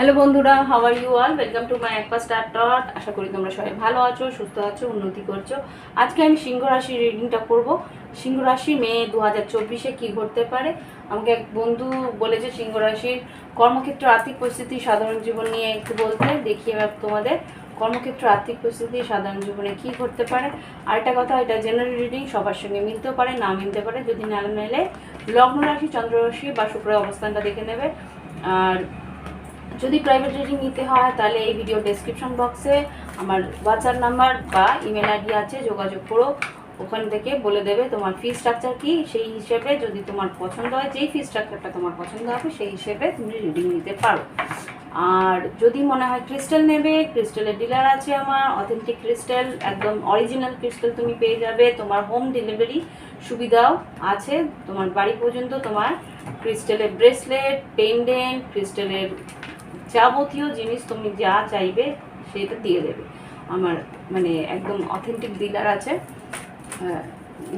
Hello বন্ধুরা, how are you all? Welcome to my একপা স্টার টট। আশা করি তোমরা সবাই ভালো আছো, সুস্থ আছো, উন্নতি করছো। আজকে আমি সিংহ রাশির রিডিংটা করব। সিংহ রাশি মে 2024-এ কী ঘটতে পারে। আমাকে এক বন্ধু বলেছে সিংহ রাশির কর্মক্ষেত্র, আর্থিক পরিস্থিতি, সাধারণ জীবন নিয়ে একটু বলতে। দেখি এবার তোমাদের কর্মক্ষেত্র, আর্থিক পরিস্থিতি, সাধারণ জীবনে কী ঘটতে পারে। আরেকটা কথা, এটা জেনারেল রিডিং, সবার সঙ্গে মিলতেও পারে, না মিলতে পারে। যদি না মেলে লগ্ন রাশি, চন্দ্র রাশি বা শুক্রের অবস্থানটা দেখে নেবে। আর যদি প্রাইভেট রিডিং নিতে হয় তাহলে এই ভিডিও ডেসক্রিপশন বক্সে আমার হোয়াটসঅ্যাপ নাম্বার বা ইমেল আইডি আছে, যোগাযোগ করো। ওখান থেকে বলে দেবে তোমার ফি স্ট্রাকচার কী, সেই হিসেবে যদি তোমার পছন্দ হয়, যেই ফি স্ট্রাকচারটা তোমার পছন্দ হবে সেই হিসেবে তুমি রিডিং নিতে পারো। আর যদি মনে হয় ক্রিস্টাল নেবে, ক্রিস্টালের ডিলার আছে আমার। অথেন্টিক ক্রিস্টাল, একদম অরিজিনাল ক্রিস্টাল তুমি পেয়ে যাবে। তোমার হোম ডেলিভারি সুবিধাও আছে, তোমার বাড়ি পর্যন্ত তোমার ক্রিস্টালের ব্রেসলেট, পেন্ডেন্ট, ক্রিস্টালের যাবতীয় জিনিস তুমি যা চাইবে সেটা দিয়ে দেবে। আমার মানে একদম অথেন্টিক ডিলার আছে।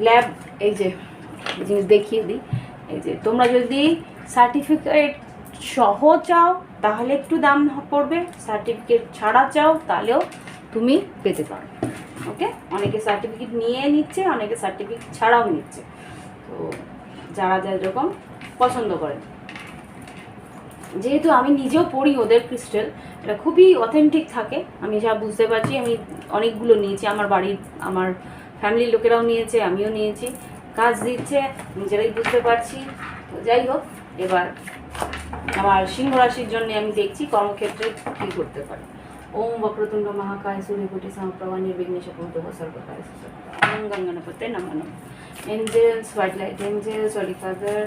ল্যাব, এই যে জিনিস দেখিয়ে দিই, এই যে তোমরা যদি সার্টিফিকেট সহ চাও তাহলে একটু দাম পড়বে, সার্টিফিকেট ছাড়া চাও তাহলেও তুমি পেতে পারো। ওকে, অনেকে সার্টিফিকেট নিয়ে নিচ্ছে, অনেকে সার্টিফিকেট ছাড়াও নিচ্ছে। তো যারা যেরকম পছন্দ করে, যেহেতু আমি নিজেও পড়ি ওদের ক্রিস্টাল, এটা খুবই অথেন্টিক থাকে। আমি যা বুঝতে পারছি, আমি অনেকগুলো নিয়েছি, আমার বাড়ির, আমার ফ্যামিলির লোকেরাও নিয়েছে, আমিও নিয়েছি, কাজ দিচ্ছে, নিজেরাই বুঝতে পারছি। তো যাই হোক, এবার আমার সিংহ রাশির জন্য আমি দেখছি কর্মক্ষেত্রে কী করতে পারে। ওম বক্রতুণ্ড মহাকায় সূর্যকোটি সমপ্রভা নির্বিঘ্নেশ কুরুতে সর্বকার্যে সর্বদা। ওম গঙ্গণপতে নমঃ নমঃ। Angels, white light angels, holy father,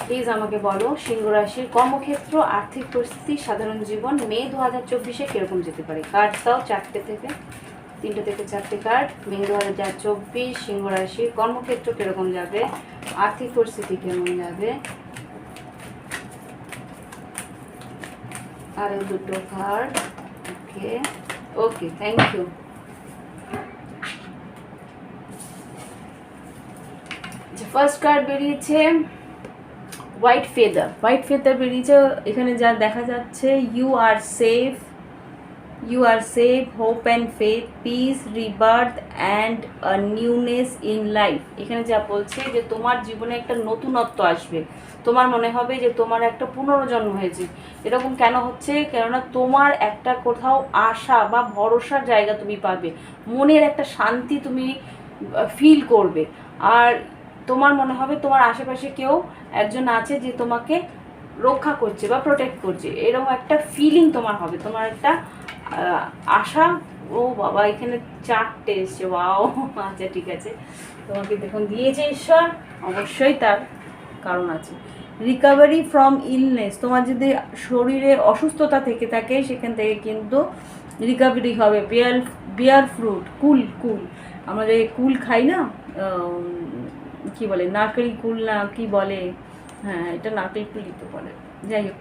please আমাকে বলো সিংহ রাশির কর্মক্ষেত্র, আর্থিক পরিস্থিতি, সাধারণ জীবন মে 2024-এ কীরকম যেতে পারে। কার্ড দাও, 3টে থেকে 4টে কার্ড। মে 2024 সিংহ রাশির কর্মক্ষেত্র কীরকম যাবে, আর্থিক পরিস্থিতি কেমন যাবে। আরও 2টো card. Okay okay, thank you. First card বেরিয়েছে হোয়াইট ফেদার বেরিয়েছে। এখানে যা দেখা যাচ্ছে, you are safe, hope and faith, peace, rebirth and newness in life. এখানে যা বলছে যে তোমার জীবনে একটা নতুনত্ব আসবে, তোমার মনে হবে যে তোমার একটা পুনর্জন্ম হয়েছে। এরকম কেন হচ্ছে? কেননা তোমার একটা কোথাও আশা বা ভরসার জায়গা তুমি পাবে, মনের একটা শান্তি তুমি ফিল করবে। আর তোমার মনে হবে তোমার আশেপাশে কেউ একজন আছে যে তোমাকে রক্ষা করছে বা প্রোটেক্ট করছে, এরকম একটা ফিলিং তোমার হবে, তোমার একটা আশা। ও বাবা, এখানে 4টে এসছে, ওয়াও। আচ্ছা ঠিক আছে, তোমাকে দেখুন দিয়েছে ঈশ্বর, অবশ্যই তার কারণ আছে। রিকভারি ফ্রম ইলনেস, তোমার যদি শরীরে অসুস্থতা থেকে থাকে সেখান থেকে কিন্তু রিকভারি হবে। বিয়ার ফ্রুট, কুল, আমরা যে কুল খাই না, কি বলে, নারকেল কুল না কি বলে, হ্যাঁ এটা নারকেল কুলই তো বলে। যাই হোক,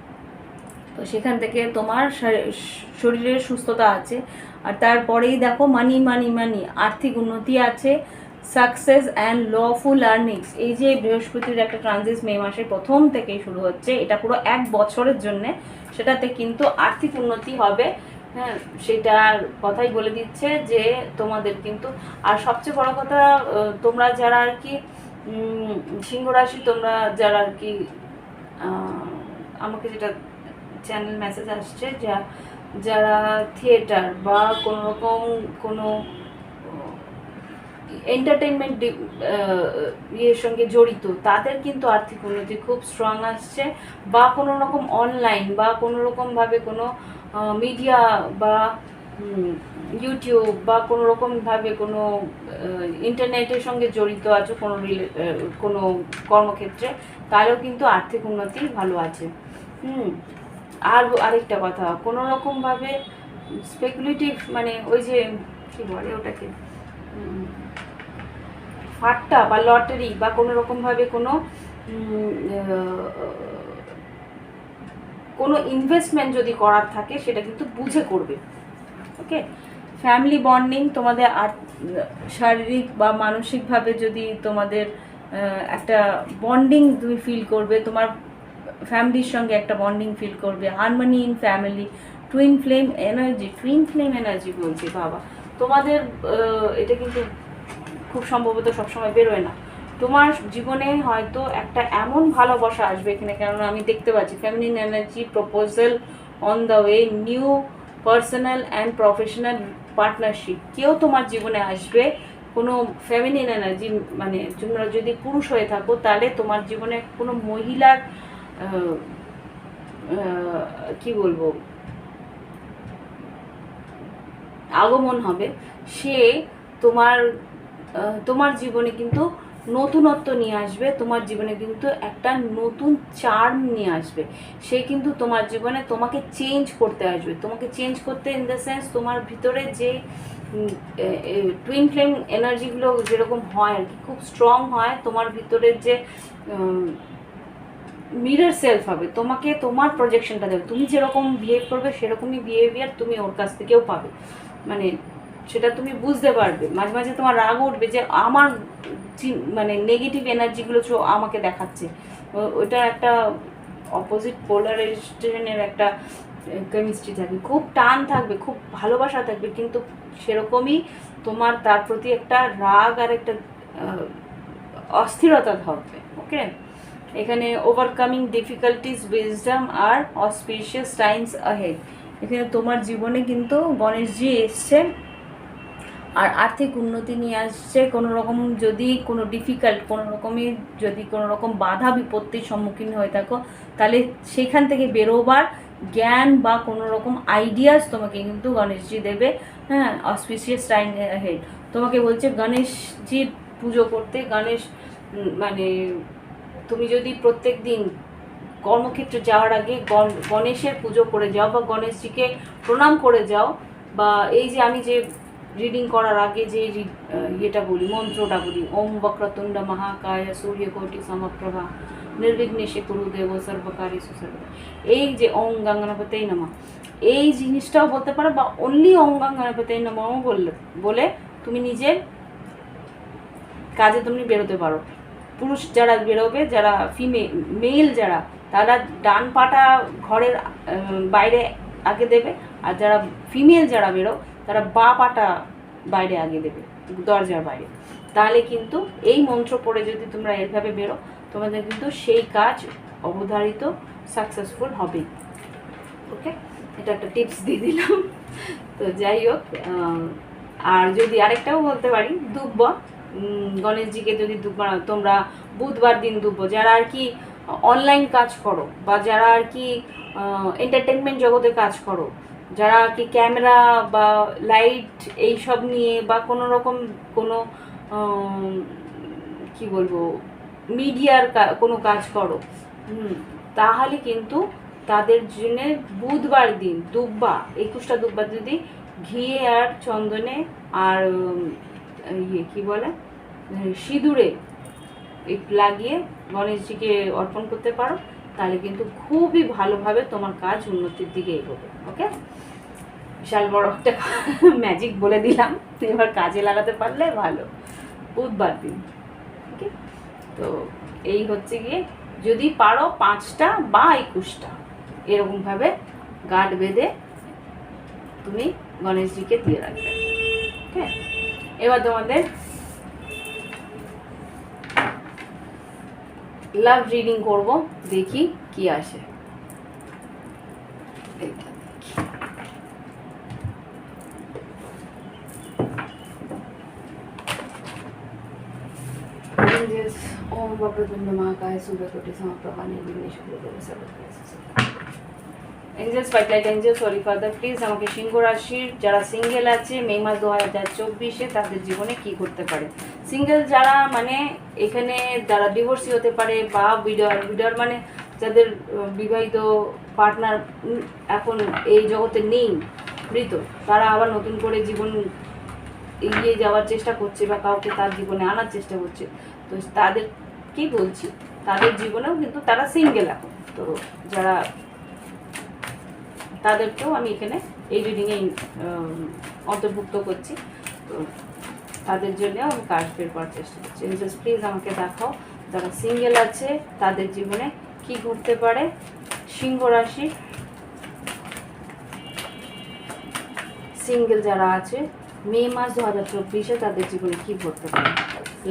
তো সেখান থেকে তোমার শরীরের সুস্থতা আছে। আর তারপরেই দেখো মানি, আর্থিক উন্নতি আছে, সাকসেস অ্যান্ড লফুল আর্নিংস। এই যে বৃহস্পতির একটা ট্রানজিট মে মাসের প্রথম থেকেই শুরু হচ্ছে, এটা পুরো 1 বছরের জন্যে, সেটাতে কিন্তু আর্থিক উন্নতি হবে। হ্যাঁ, সেটার কথাই বলে দিচ্ছে যে তোমাদের কিন্তু। আর সবচেয়ে বড় কথা, তোমরা যারা আর কি সিংহ রাশি, তোমরা যারা আর কি, আমাকে যেটা চ্যানেল মেসেজ আসছে, যারা থিয়েটার বা কোনো রকম কোনো এন্টারটেনমেন্ট ইয়ের সঙ্গে জড়িত, তাদের কিন্তু আর্থিক উন্নতি খুব স্ট্রং আসছে। বা কোনো রকম অনলাইন বা কোনো রকমভাবে কোনো মিডিয়া বা ইউটিউব বা কোনো রকমভাবে কোনো ইন্টারনেটের সঙ্গে জড়িত আছো কোনো কর্মক্ষেত্রে, তাহলেও কিন্তু আর্থিক উন্নতি ভালো আছে। আর আরেকটা কথা, কোনো রকমভাবে স্পেকুলেটিভ, মানে ওই যে কী বলে ওটাকে, ফাট্টা বা লটারি বা কোনো রকমভাবে কোনো ইনভেস্টমেন্ট যদি করার থাকে সেটা কিন্তু বুঝে করবে। ওকে, ফ্যামিলি বন্ডিং, তোমাদের শারীরিক বা মানসিকভাবে যদি তোমাদের একটা বন্ডিং তুমি ফিল করবে, তোমার ফ্যামিলির সঙ্গে একটা বন্ডিং ফিল করবে, harmony in family, twin flame energy বলছি বাবা তোমাদের। এটা কিন্তু খুব সম্ভবত সবসময় বেরোয় না। তোমার জীবনে হয়তো একটা এমন ভালোবাসা আসবে এখানে, কেননা আমি দেখতে পাচ্ছি feminine energy, proposal on the way, new personal and professional partnership, কেউ তোমার জীবনে আসবে। কোনো ফেমিনিন এনার্জি মানে তোমরা যদি পুরুষ হয়ে থাকো তাহলে তোমার জীবনে কোনো মহিলার কি বলবো আগমন হবে। সে তোমার তোমার জীবনে কিন্তু নতুনত্ব নিয়ে আসবে, তোমার জীবনে কিন্তু একটা নতুন চার্ম নিয়ে আসবে। সে কিন্তু তোমার জীবনে তোমাকে চেঞ্জ করতে আসবে, তোমাকে চেঞ্জ করতে ইন দ্য সেন্স তোমার ভিতরে যে টুইন ফ্লেম এনার্জিগুলো যেরকম হয় আর কি, খুব স্ট্রং হয়। তোমার ভিতরের যে মিরর সেলফ হবে, তোমাকে তোমার প্রজেকশনটা দেবে, তুমি যেরকম বিহেভ করবে সেরকমই বিহেভিয়ার তুমি ওর কাছ থেকেও পাবে। মানে সেটা তুমি বুঝতে পারবে। মাঝে মাঝে তোমার রাগ উঠবে যে আমার মানে নেগেটিভ এনার্জিগুলো আমাকে দেখাচ্ছে। ওইটা একটা অপোজিট পোলারাইজেশনের একটা কেমিস্ট্রি থাকবে, খুব টান থাকবে, খুব ভালোবাসা থাকবে, কিন্তু সেরকমই তোমার তার প্রতি একটা রাগ আর একটা অস্থিরতা থাকবে। ওকে, এখানে ওভারকামিং ডিফিকাল্টিস, উইজডম আর অসপিশিয়াস টাইমস আহেড। এখানে তোমার জীবনে কিন্তু গণেশজি এসছে আর আর্থিক উন্নতি নিয়ে আসছে। কোনো রকম যদি কোনো ডিফিকাল্ট কোনো রকমের যদি কোনো রকম বাধা বিপত্তির সম্মুখীন হয়ে থাকো, তাহলে সেখান থেকে বেরোবার জ্ঞান বা কোনো রকম আইডিয়াস তোমাকে কিন্তু গণেশজি দেবে। হ্যাঁ, অসপিশিয়াস টাইম হেড তোমাকে বলছে গণেশজির পুজো করতে। গণেশ মানে তুমি যদি প্রত্যেক দিন কর্মক্ষেত্রে যাওয়ার আগে গণেশের পুজো করে যাও বা গণেশজিকে প্রণাম করে যাও, বা এই যে আমি যে রিডিং করার আগে যে ইয়েটা বলি, মন্ত্রটা বলি, ওম বক্রতুণ্ড মহাকায় সূর্যকোটি সমপ্রভা নির্বিঘ্নেশে কুরুদেব সর্বকার্যেষু সর্বদা, এই যে ওম গঙ্গনাপতেই নমঃ, এই জিনিসটাও বলতে পারো, বা অনলি ওম গঙ্গনাপতেই নমঃ বলে তুমি নিজের কাজে তুমি বেরোতে পারো। পুরুষ যারা বেরোবে, যারা মেল যারা, তারা ডান পাটা ঘরের বাইরে আগে দেবে, আর যারা ফিমেল যারা বেরো তারা বা পাটা বাইরে আগে দেবে, দরজার বাইরে। তাহলে কিন্তু এই মন্ত্র পড়ে যদি তোমরা এভাবে বেরো, তোমাদের কিন্তু সেই কাজ অবধারিত সাকসেসফুল হবেই। ওকে, এটা একটা টিপস দিয়ে দিলাম। তো যাই হোক, আর যদি আরেকটাও বলতে পারি, দুব্বা গণেশজিকে যদি তোমরা বুধবার দিন দুব্বো, যারা আর কি অনলাইন কাজ করো বা যারা আর কি এন্টারটেনমেন্ট জগতে কাজ করো, যারা আর কি ক্যামেরা বা লাইট এইসব নিয়ে বা কোনো রকম কোনো কি বলবো মিডিয়ার কোনো কাজ করো, তাহলে কিন্তু তাদের জন্য বুধবার দিন দুব্বা 21টা দুব্বা যদি ঘি আর চন্দনে আর ইয়ে কী বলে সিঁদুরে লাগিয়ে গণেশজিকে অর্পণ করতে পারো, তাহলে কিন্তু খুবই ভালোভাবে তোমার কাজ উন্নতির দিকে এগোবে। ওকে, বিশাল বড় একটা ম্যাজিক বলে দিলাম, এবার কাজে লাগাতে পারলে ভালো। বুধবার দিন। ওকে, তো এই হচ্ছে গিয়ে, যদি পারো 5টা বা 21টা এরকমভাবে গাঁট বেঁধে তুমি গণেশজিকে দিয়ে রাখবে। ওকে, এবার তোমাদের লাভ রিডিং করব, দেখি কি আসে। ओम वक्रतुंड महाकाय सूर्यकोटि समप्रभा निर्विघ्नेषु कुरुदेव सर्वकार्येषु। Angels spotlight, angel sorry father please আমাকে সিংহ রাশির যারা সিঙ্গেল আছে মে মাস 2024-এ তাদের জীবনে কি ঘটতে পারে। সিঙ্গেল যারা মানে এখানে যারা ডিভোর্সি হতে পারে বা উইডার মানে যাদের বিবাহিত পার্টনার এখন এই জগতে নেই, মৃত, তারা আবার নতুন করে জীবন এগিয়ে যাওয়ার চেষ্টা করছে বা কাউকে তার জীবনে আনার চেষ্টা করছে, তো তাদের কি বলছি, তাদের জীবনেও কিন্তু তারা সিঙ্গেল এখন। তো যারা তাদেরকেও আমি এখানে এই রিডিংয়ে অন্তর্ভুক্ত করছি, তো তাদের জন্যও আমি কাজ বের করার চেষ্টা করছি। এঞ্জেলস প্লিজ আমাকে দেখাও যারা সিঙ্গেল আছে তাদের জীবনে কি ঘটতে পারে সিংহ রাশি সিঙ্গেল যারা আছে মে মাস 2024-এ তাদের জীবনে কি ঘটতে পারে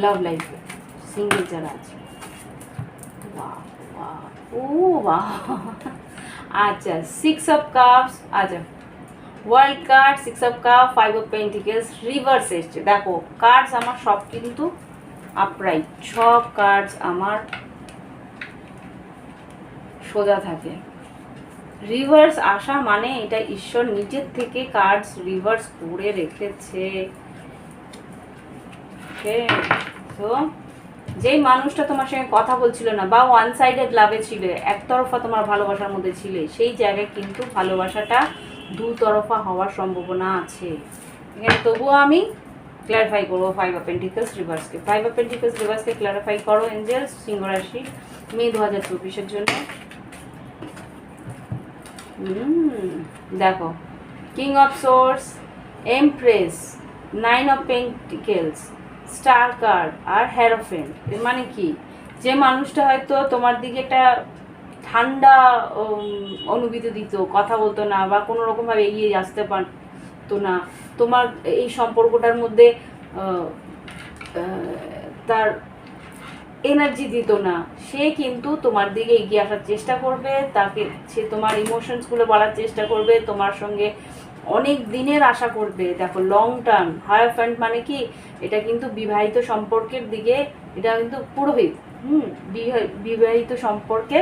লাভ লাইফে সিঙ্গেল যারা আছে। ও বাহ, আচ্ছা 6 অফ কাপস, আচ্ছা world card, 6 of cup, 5 of pentacles reverse এসছে। দেখো কার্ডস আমার সব কিন্তু আপরাইট, সব কার্ডস আমার সোজা থাকে। রিভার্স আসা মানে এটা ঈশ্বর নিজের থেকে কার্ডস রিভার্স করে রেখেছে। তো যেই মানুষটা তোমার সঙ্গে কথা বলছিল না বা ওয়ান সাইডেড লাভে ছিল, একতরফা তোমার ভালোবাসার মধ্যে ছিলে, সেই জায়গায় কিন্তু ভালোবাসাটা দুতরফা হওয়ার সম্ভাবনা আছে এখানে। তবুও আমি ক্ল্যারিফাই করবো 5 অফ পেন্টিকলস রিভার্সকে। 5 অফ পেন্টিকলস রিভার্সকে ক্ল্যারিফাই করো এঞ্জেলস সিংহ রাশি মে 2024-এর জন্য। দেখো king of source, empress, 9 of pentacles, star card আর হেরোফেন্ট। এর মানে কি, যে মানুষটা হয়তো তোমার দিকে একটা ঠান্ডা অনুভূতি দিত, কথা বলতো না বা কোনো রকমভাবে এগিয়ে আসতে পারতো না, তোমার এই সম্পর্কটার মধ্যে তার এনার্জি দিত না, সে কিন্তু তোমার দিকে এগিয়ে আসার চেষ্টা করবে, তাকে সে তোমার ইমোশনসগুলো বলার চেষ্টা করবে, তোমার সঙ্গে অনেক দিনের আশা করবে। দেখো লং টার্ম হায়ারফ্যান্ট মানে কি, এটা কিন্তু বিবাহিত সম্পর্কের দিকে, এটা কিন্তু পুরোহিত বিবাহিত সম্পর্কে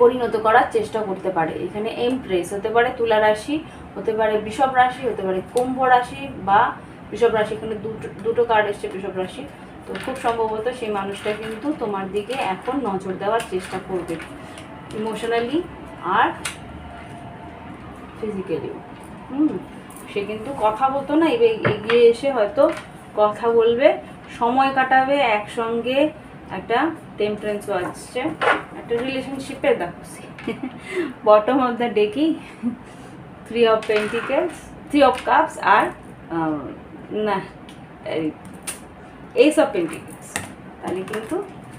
পরিণত করার চেষ্টা করতে পারে। এখানে এমপ্রেস হতে পারে তুলা রাশি, হতে পারে বৃষভ রাশি, হতে পারে কুম্ভ রাশি বা বৃষভ রাশি। এখানে দুটো কার্ড এসছে বৃষভ রাশি। তো খুব সম্ভবত সেই মানুষটা কিন্তু তোমার দিকে এখন নজর দেওয়ার চেষ্টা করবে ইমোশনালি আর ফিজিক্যালি। সে কিন্তু কথা বলতো না, এগিয়ে এসে হয়তো কথা বলবে, সময় কাটাবে একসঙ্গে। একটা টেম্পারেন্সও আসছে একটা রিলেশনশিপে। দেখো বটম অফ দ্য ডেকি 3 অফ পেন্টিকলস, 3 অফ কাপস আর না এইস অফ পেন্টিকলস। তাহলে কিন্তু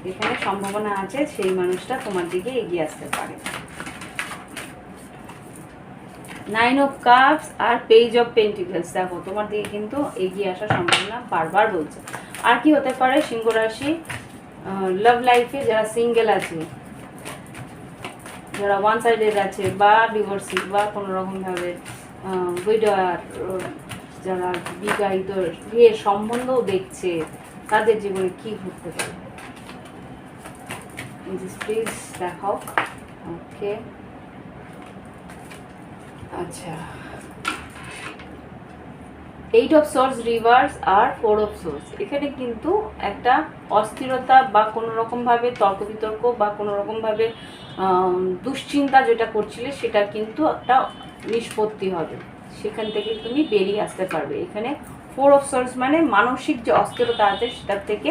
এখানে সম্ভাবনা আছে সেই মানুষটা তোমার দিকে এগিয়ে আসতে পারে। 9 অফ কাপস আর পেজ অফ পেন্টিকলস, দেখো তোমার দিকে কিন্তু এগিয়ে আসার সম্ভাবনা বারবার বলছে। আর কি হতে পারে সিংহ রাশি লাভ লাইফে যারা সিঙ্গেল আছে, যারা ওয়ান সাইডেড আছে বা ডিভোর্সি বা কোনো রকমভাবে উইডোয়ার, যারা বিবাহিত বিয়ের সম্বন্ধও দেখছে, তাদের জীবনে কি ঘটতে পারে প্লিজ দেখাও। ওকে আচ্ছা 8 অফ সোর্স রিভার্স আর 4 অফ সোর্স। এখানে কিন্তু একটা অস্থিরতা বা কোনো রকমভাবে তর্ক বিতর্ক বা কোনো রকমভাবে দুশ্চিন্তা যেটা করছিলে সেটা কিন্তু একটা নিষ্পত্তি হবে, সেখান থেকে তুমি বেরিয়ে আসতে পারবে। এখানে 4 অফ সোর্স মানে মানসিক যে অস্থিরতা আছে সেটার থেকে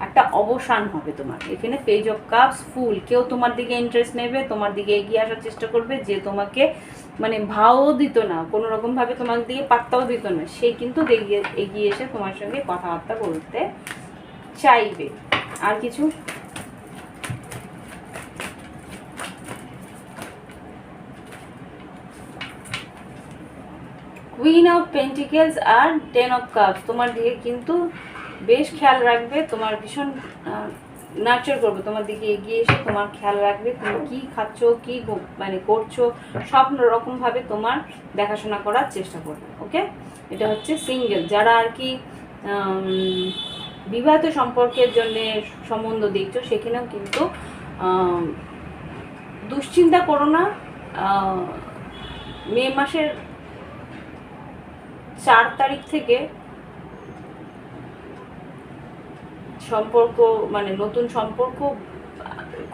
একটা অবসান হবে তোমার। এখানে পেজ অফ কাপস, ফুল, কেউ তোমার দিকে ইন্টারেস্ট নেবে, তোমার দিকে এগিয়ে আসার চেষ্টা করবে, যে তোমাকে মানে ভাওও দিত না, কোনো রকমভাবে তোমার দিকে পাত্তাও দিত না, সে কিন্তু এগিয়ে এসে তোমার সঙ্গে কথাবার্তা বলতে চাইবে। আর কিছু কুইন অফ পেন্টিকেলস আর 10 অফ কাপস তোমার দিকে কিন্তু বেশ খেয়াল রাখবে, তোমার ভীষণ নার্চার করবে, তোমার দিকে এগিয়ে এসে তোমার খেয়াল রাখবে, তুমি কী খাচ্ছ, কী মানে করছো, সব রকমভাবে তোমার দেখাশোনা করার চেষ্টা করবে। ওকে, এটা হচ্ছে সিঙ্গেল যারা আর কি বিবাহিত সম্পর্কের জন্যে সম্বন্ধ দেখছো, সেখানেও কিন্তু দুশ্চিন্তা করো না। মে মাসের 4 তারিখ থেকে সম্পর্ক মানে নতুন সম্পর্ক,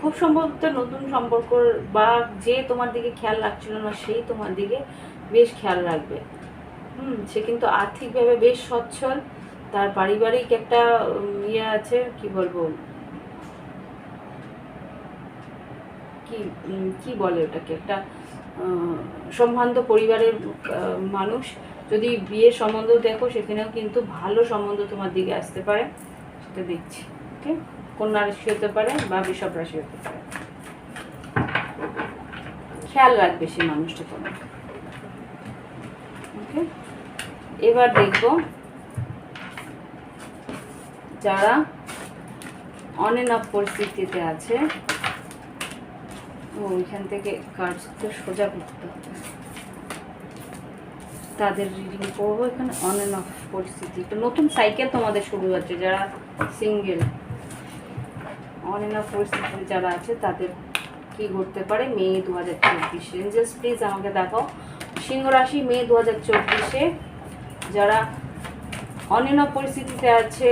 খুব সম্ভবত নতুন সম্পর্ক বা যে তোমার দিকে খেয়াল রাখছিল না সেই তোমার দিকে বেশ খেয়াল রাখবে। সে কিন্তু আর্থিকভাবে বেশ সচ্ছল, তার পারিবারিক একটা ইয়ে আছে, কি বলবো, কি বলে ওটাকে, একটা সম্ভ্রান্ত পরিবারের মানুষ। যদি বিয়ের সম্বন্ধ দেখো সেখানেও কিন্তু ভালো সম্বন্ধ তোমার দিকে আসতে পারে, সেটা দেখছি। ওকে। কন্যা রাশি হতে পারে বা বৃষভ রাশি হতে পারে। খেয়াল রাখবে সেই মানুষটা তোমার। ওকে, এবার দেখবো যারা অন এন্ড অফ পরিস্থিতিতে আছে। ওইখান থেকে কার্ডটা সোজা করতে হবে, তাদের রিডিং করবো। এখানে অন এন্ড অফ পরিস্থিতি, একটা নতুন সাইকেল তোমাদের শুরু হচ্ছে। যারা সিঙ্গেল অন এন্ড অফ পরিস্থিতিতে যারা আছে তাদের কি ঘটতে পারে মে 2024। এঞ্জেলস প্লিজ আমাকে দেখাও সিংহ রাশি মে 2024-এ যারা অন এন্ড অফ পরিস্থিতিতে আছে,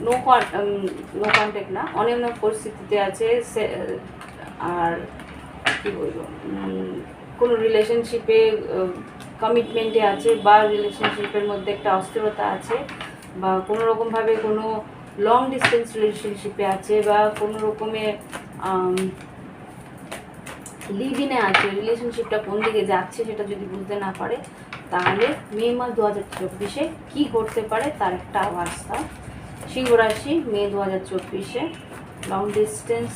নো কন্ট্যাক্ট না, অন এন্ড অফ পরিস্থিতিতে আছে, আর কি বলবো, কোনো রিলেশনশিপে কমিটমেন্টে আছে বা রিলেশনশিপের মধ্যে একটা অস্থিরতা আছে, বা কোনো রকমভাবে কোনো লং ডিস্টেন্স রিলেশনশিপে আছে, বা কোনো রকমের লিভ ইনে আছে। রিলেশনশিপটা কোন দিকে যাচ্ছে সেটা যদি বুঝতে না পারে, তাহলে মে মাস 2024-এ কী ঘটতে পারে তার একটা আভাস দাও। সিংহ রাশি মে 2024-এ long distance,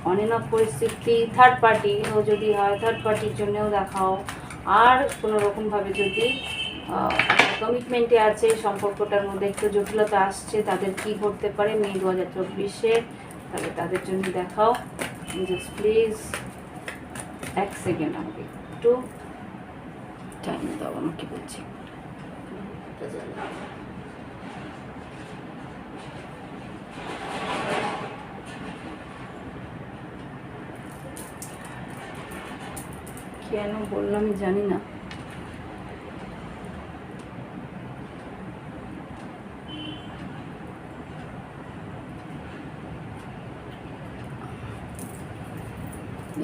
on end of পরিস্থিতি, থার্ড পার্টিও যদি হয় থার্ড পার্টির জন্যও দেখাও। আর কোনো রকমভাবে যদি কমিটমেন্টে আছে, সম্পর্কটার মধ্যে একটু জটিলতা আসছে, তাদের কি ঘটতে পারে মে 2024-এ, তাহলে তাদের জন্য দেখাও। জাস্ট প্লিজ এক সেকেন্ড আমাকে একটু টাইম দাও, আমাকে বলছি। কেন বললাম জানি না।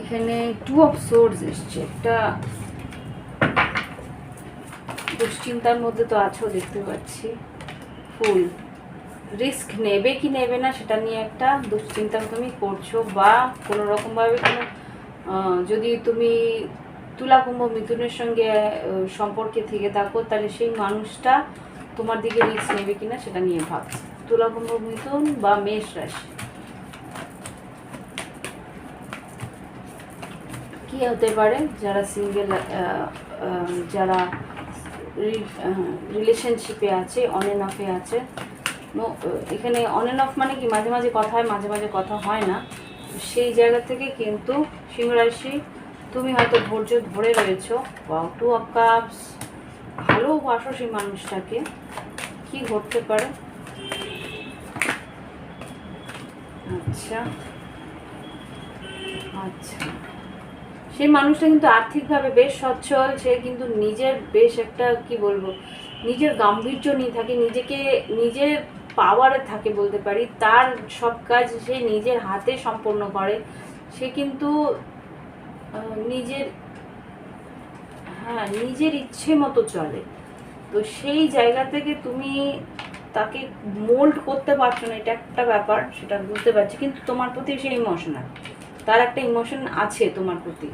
এখানে 2 অফ সোর্স এসছে, একটা দুশ্চিন্তার মধ্যে তো আছো দেখতে পাচ্ছি। ফুল রিস্ক নেবে কি নেবে না সেটা নিয়ে একটা দুশ্চিন্তা তুমি করছো, বা কোনো রকমভাবে কোনো যদি তুমি তুলা কুম্ভ মিথুনের সঙ্গে সম্পর্কে থেকে থাকো, তাহলে সেই মানুষটা তোমার দিকে রিস্ক নেবে কিনা সেটা নিয়ে ভাবছো। তুলা কুম্ভ মিথুন বা মেষ রাশি কি হতে পারে যারা সিঙ্গেল, যারা রিলেশনশিপে আছে, অন এন্ড অফে আছে। এখানে অন এন্ড অফ মানে কি মাঝে মাঝে কথা হয়, মাঝে মাঝে কথা হয় না। সেই জায়গা থেকে কিন্তু সিংহ রাশি তুমি হয়তো ধৈর্য ধরে রয়েছো। বা 2 অফ কাপস, ভালোবাসো সেই মানুষটাকে। কি ঘটতে পারে? আচ্ছা আচ্ছা, সেই মানুষটা কিন্তু আর্থিকভাবে বেশ সচ্ছল, সে কিন্তু নিজের বেশ একটা কি বলবো, নিজের গাম্ভীর্য নিয়ে থাকে, নিজের পাওয়ারে থাকে বলতে পারি। তার সব কাজ সে নিজের হাতে সম্পন্ন করে। সে কিন্তু নিজের নিজের ইচ্ছে মতো চলে। তো সেই জায়গা থেকে তুমি তাকে মোল্ড করতে পারছো না, এটা একটা ব্যাপার, সেটা বুঝতে পারছি। কিন্তু তোমার প্রতি সে ইমোশনাল, তার একটা ইমোশন আছে তোমার প্রতি,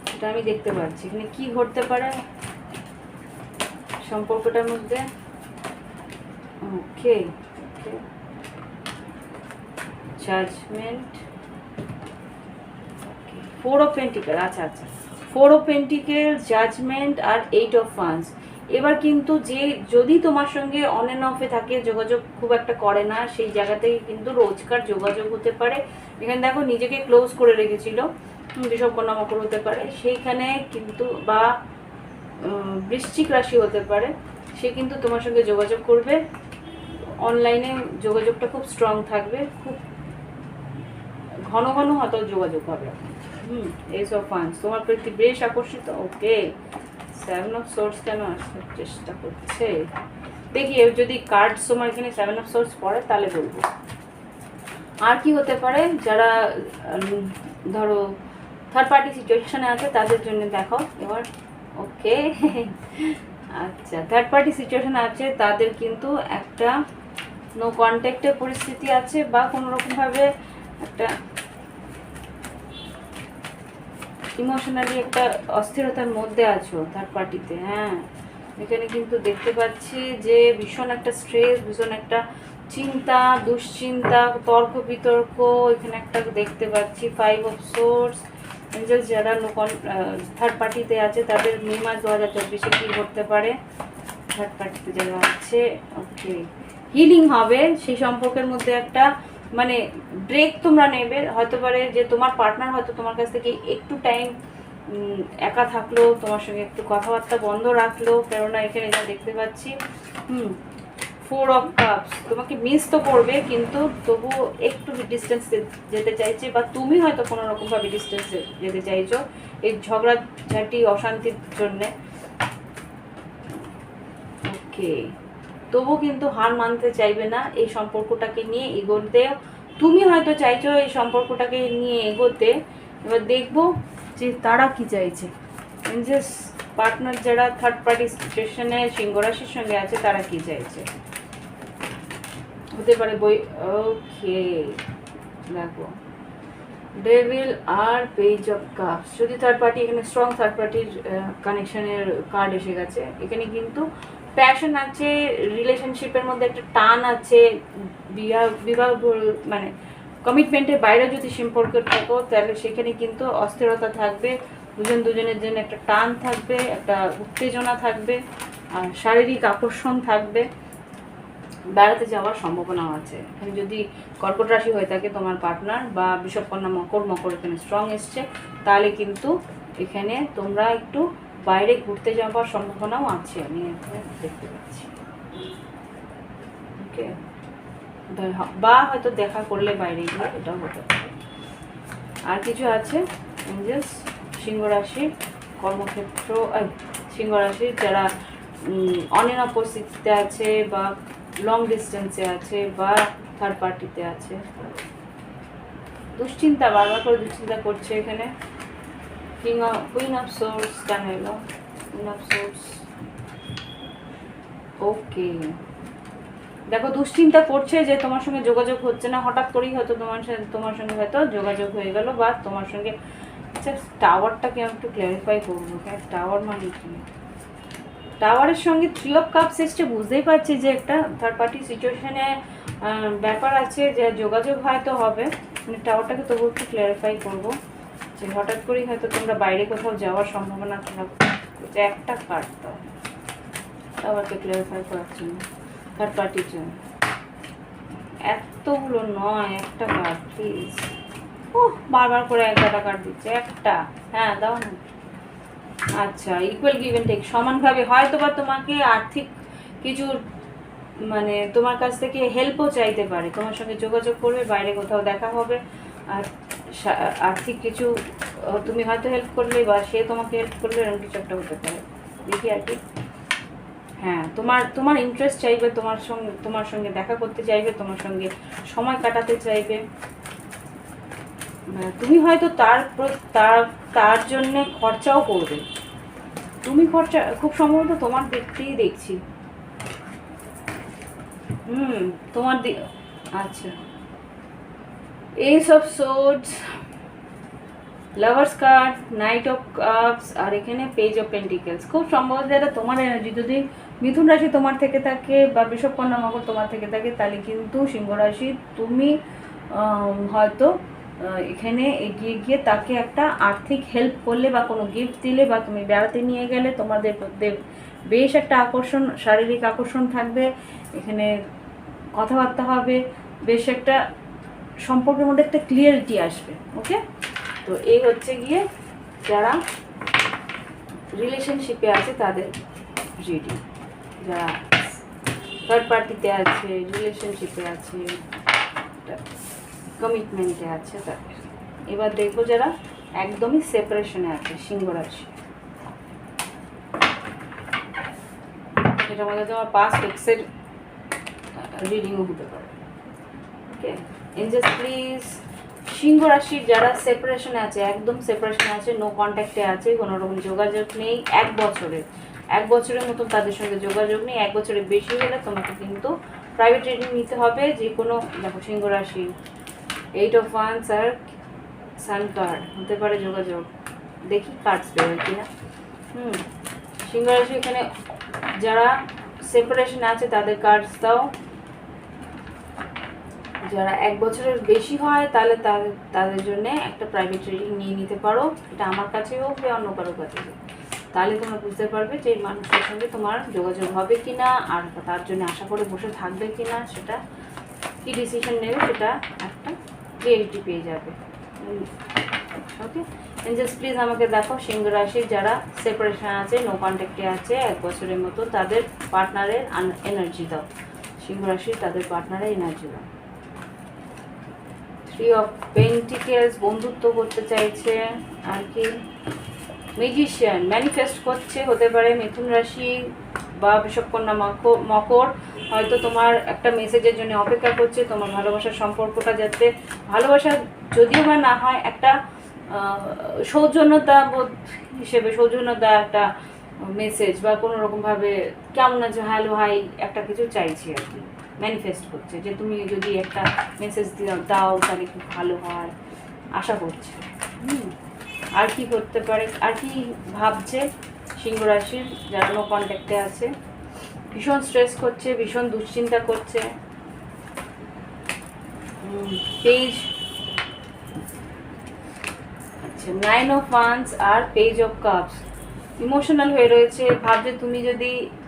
সেটা আমি দেখতে পাচ্ছি। এখানে কি ঘটতে পারে সম্পর্কটার মধ্যে? Okay, judgement, 4 of pentacle. আচ্ছা আচ্ছা, 4 অফ পেন্টিকেল, জাজমেন্ট আর 8 অফ ওয়ান্স। এবার কিন্তু যে যদি তোমার সঙ্গে অন এন্ড অফে থাকে, যোগাযোগ খুব একটা করে না, সেই জায়গা থেকে কিন্তু রোজকার যোগাযোগ হতে পারে। এখানে দেখো নিজেকে ক্লোজ করে রেখেছিল, বৃষভ কন্যা মকর হতে পারে সেইখানে কিন্তু, বা বৃশ্চিক রাশি হতে পারে। সে কিন্তু তোমার সঙ্গে যোগাযোগ করবে, অনলাইনে যোগাযোগটা খুব স্ট্রং থাকবে, খুব ঘন ঘন হয়তো যোগাযোগ হবে। এস অফ ওয়ান্স তোমার প্রতি বেশ আকর্ষিত। ওকে, 7 অফ সোর্স কেন আসার চেষ্টা করছে দেখি, যদি কার্ড তোমার এখানে 7 অফ সোর্স পড়ে তাহলে বলবো। আর কি হতে পারে যারা ধরো থার্ড পার্টি সিচুয়েশনে আছে তাদের জন্য দেখাও এবার। ওকে আচ্ছা, থার্ড পার্টি সিচুয়েশনে আছে তাদের কিন্তু একটা নো কন্ট্যাক্টের পরিস্থিতি আছে, বা কোনো রকমভাবে একটা ইমোশনালি একটা অস্থিরতার মধ্যে আছো থার্ড পার্টিতে। হ্যাঁ, এখানে কিন্তু দেখতে পাচ্ছি যে ভীষণ একটা স্ট্রেস, ভীষণ একটা চিন্তা, দুশ্চিন্তা, তর্ক বিতর্ক, এখানে একটা দেখতে পাচ্ছি 5 অফ সোর্স। এঞ্জেলস যারা থার্ড পার্টিতে আছে তাদের মে মাস 2024 কি করতে পারে, থার্ড পার্টিতে যারা আছে। ওকে, হিলিং হবে সেই সম্পর্কের মধ্যে, একটা মানে ব্রেক তোমরা নেবে। হয়তো পারে যে তোমার পার্টনার হয়তো তোমার কাছ থেকে একটু টাইম একা থাকলো, তোমার সঙ্গে একটু কথাবার্তা বন্ধ রাখলো, কেননা এখানে যা দেখতে পাচ্ছি 4 অফ কাপস, তোমাকে মিস তো করবে কিন্তু তবু একটু ডিস্টেন্স যেতে চাইছে, বা তুমি হয়তো কোনো রকমভাবে ডিস্টেন্স যেতে চাইছো এই ঝগড়াঝাটি অশান্তির জন্যে। ওকে, তবু কিন্তু হার মানতে চাইবে না এই সম্পর্কটাকে নিয়ে এগোতে। তুমি হয়তো চাইছো এই সম্পর্কটাকে নিয়ে এগোতে, এবার দেখবো যে তারা কি চাইছে। জাস্ট পার্টনার যারা থার্ড পার্টি সিচুয়েশনে সিংহ রাশির সঙ্গে আছে তারা কি চাইছে হতে পারে বই। ওকে, দেখো ডেভিল আর পেজ অফ কাপস। যদি থার্ড পার্টি, এখানে স্ট্রং থার্ড পার্টির কানেকশনের কার্ড এসে গেছে। এখানে কিন্তু প্যাশন আছে, রিলেশনশিপের মধ্যে একটা টান আছে, বিবাহ মানে কমিটমেন্টের বাইরে যদি সম্পর্ক থাকো তাহলে সেখানে কিন্তু অস্থিরতা থাকবে, দুজনের জন্য একটা টান থাকবে, একটা উত্তেজনা থাকবে, আর শারীরিক আকর্ষণ থাকবে, বেড়াতে যাওয়ার সম্ভাবনাও আছে। এখানে যদি কর্কট রাশি হয়ে থাকে তোমার পার্টনার, বা বৃষভ, কন্যা, মকর এখানে স্ট্রং এসছে, তাহলে কিন্তু এখানে তোমরা একটু বাইরে ঘুরতে যাওয়ার সম্ভাবনাও আছে, আমি এখানে দেখতে পাচ্ছি। ওকে, বা হয়তো দেখা করলে বাইরে গিয়ে, এটাও হতে পারে। আর কিছু আছে এঞ্জেলস সিংহ রাশির কর্মক্ষেত্র, সিংহ রাশির যারা অন এন্ড অফ পরিস্থিতিতে আছে, বা লং ডিস্টেন্সে আছে, বা থার্ড পার্টিতে আছে, দুশ্চিন্তা বারবার করে দুশ্চিন্তা করছে। এখানে কুইন অফ সোর্স কেন এলো, কুইন অফ সোর্স। ওকে, দেখো দুশ্চিন্তা করছে যে তোমার সঙ্গে যোগাযোগ হচ্ছে না, হঠাৎ করেই হয়তো তোমার সঙ্গে হয়তো যোগাযোগ হয়ে গেল, বা তোমার সঙ্গে। আচ্ছা, টাওয়ারটাকে আমি একটু ক্ল্যারিফাই করবো। হ্যাঁ, টাওয়ার মানে কি? টাওয়ারের সঙ্গে 3 অফ কাপস এসছে, বুঝতেই পারছি যে একটা থার্ড পার্টি সিচুয়েশনে ব্যাপার আছে, যে যোগাযোগ হয়তো হবে। মানে টাওয়ারটাকে তবু একটু ক্ল্যারিফাই করবো, যে হঠাৎ করেই হয়তো তোমরা বাইরে কোথাও যাওয়ার সম্ভাবনা থাকবে। একটা কার্ড দাও টাওয়ারকে ক্ল্যারিফাই করার জন্য থার্ড পার্টির জন্য। এতগুলো নয়, একটা কার্ড প্লিজ। ও বারবার করে একটা কার্ড দিচ্ছে, একটা। হ্যাঁ দাও না। আচ্ছা, ইকুয়াল গিভ এন্ড টেক, সমানভাবে। হয়তো বা তোমাকে আর্থিক কিছু মানে তোমার কাছ থেকে হেল্পও চাইতে পারে, তোমার সঙ্গে যোগাযোগ করবে, বাইরে কোথাও দেখা হবে, আর আর্থিক কিছু তুমি হয়তো হেল্প করলে, বা সে তোমাকে হেল্প করলে, এরকম কিছু একটা হতে পারে। দেখি আর কি। হ্যাঁ, তোমার ইন্টারেস্ট চাইবে, তোমার সঙ্গে দেখা করতে চাইবে, তোমার সঙ্গে সময় কাটাতে চাইবে। তুমি হয়তো তার জন্য খরচাও করবে। তুমি খরচা খুব সম্ভবত তোমার দিকতেই দেখছি। তোমার আচ্ছা, ace of swords, lovers card, knight of cups, আর এখানে পেজ অফ পেন্টিকেলস। খুব সম্ভবত এটা তোমার এনার্জি। যদি মিথুন রাশি তোমার থেকে থাকে, বা বৃষভ, কন্যা, মকর তোমার থেকে থাকে, তাহলে কিন্তু সিংহ রাশি তুমি হয়তো এখানে এগিয়ে গিয়ে তাকে একটা আর্থিক হেল্প করলে, বা কোনো গিফট দিলে, বা তুমি বেড়াতে নিয়ে গেলে, তোমাদের মধ্যে বেশ একটা আকর্ষণ, শারীরিক আকর্ষণ থাকবে। এখানে কথাবার্তা হবে, বেশ একটা সম্পর্কের মধ্যে একটা ক্লিয়ারিটি আসবে। ওকে, তো এই হচ্ছে গিয়ে যারা রিলেশনশিপে আছে তাদের রিডিং, যারা থার্ড পার্টিতে আছে, রিলেশনশিপে আছে, কমিটমেন্টে আছে তাদের। এবার দেখবো যারা একদমই সেপারেশনে আছে, সিংহ রাশি। এটার মধ্যে তোমার পাস্ট এক্সের রিডিংও হতে পারে। ওকে, এঞ্জেলস প্লিজ, সিংহ রাশির যারা সেপারেশনে আছে, একদম সেপারেশনে আছে, নো কন্ট্যাক্টে আছে, কোনো রকম যোগাযোগ নেই 1 বছরের মতন তাদের সঙ্গে যোগাযোগ নেই। 1 বছরের বেশি হলে তোমাকে কিন্তু প্রাইভেট রিডিং নিতে হবে। যে কোনো, দেখো সিংহ রাশি 8 অফ ওয়ান্স আর সান কার্ড হতে পারে যোগাযোগ। দেখি কার্ডস বেরোয় কিনা। সিংহ রাশি এখানে যারা সেপারেশনে আছে তাদের কার্ডস দাও। যারা 1 বছরের বেশি হয় তাহলে তাদের জন্য একটা প্রাইভেট রিডিং নিয়ে নিতে পারো। এটা আমার কাছে হোক বা অন্য কারোর কাছে হোক, তাহলে তোমরা বুঝতে পারবে যে এই মানুষের সঙ্গে তোমার যোগাযোগ হবে কি না, আর তার জন্য আশা করে বসে থাকবে কি না, সেটা কী ডিসিশন নেবে সেটা একটা ক্লিয়ারিটি পেয়ে যাবে। ওকে এঞ্জেলস প্লিজ আমাকে দেখো সিংহ রাশির যারা সেপারেশন আছে, নো কন্ট্যাক্টে আছে 1 বছরের মতো, তাদের পার্টনারের এনার্জি দাও। সিংহ রাশির তাদের পার্টনারের এনার্জি দাও। 3 অফ পেন্টিকেলস বন্ধুত্ব করতে চাইছে। আর কি ম্যাজিশিয়ান ম্যানিফেস্ট করছে, হতে পারে মিথুন রাশি বা বৃষভকন্যা মকর, হয়তো তোমার একটা মেসেজের জন্য অপেক্ষা করছে, তোমার ভালোবাসার সম্পর্কটা যাতে, ভালোবাসা যদিও বা না হয়, একটা সৌজন্যতা বোধ হিসেবে, সৌজন্যতা একটা মেসেজ বা কোনো রকমভাবে কেমন আছে, হ্যালো হাই একটা কিছু চাইছি আর কি, ম্যানিফেস্ট করছে যে তুমি যদি একটা মেসেজ দাও তাহলে খুব ভালো হয়, আশা করছে। আর কি করতে পারে, আর কি ভাবছে সিংহ রাশির যারা নো কন্ট্যাক্টে আছে? ভীষণ স্ট্রেস করছে, ভীষণ দুশ্চিন্তা করছে। পেজ, আচ্ছা 9 অফ ওয়ান্স আর পেজ অফ কাপস, ইমোশনাল হয়ে রয়েছে, ভাবছে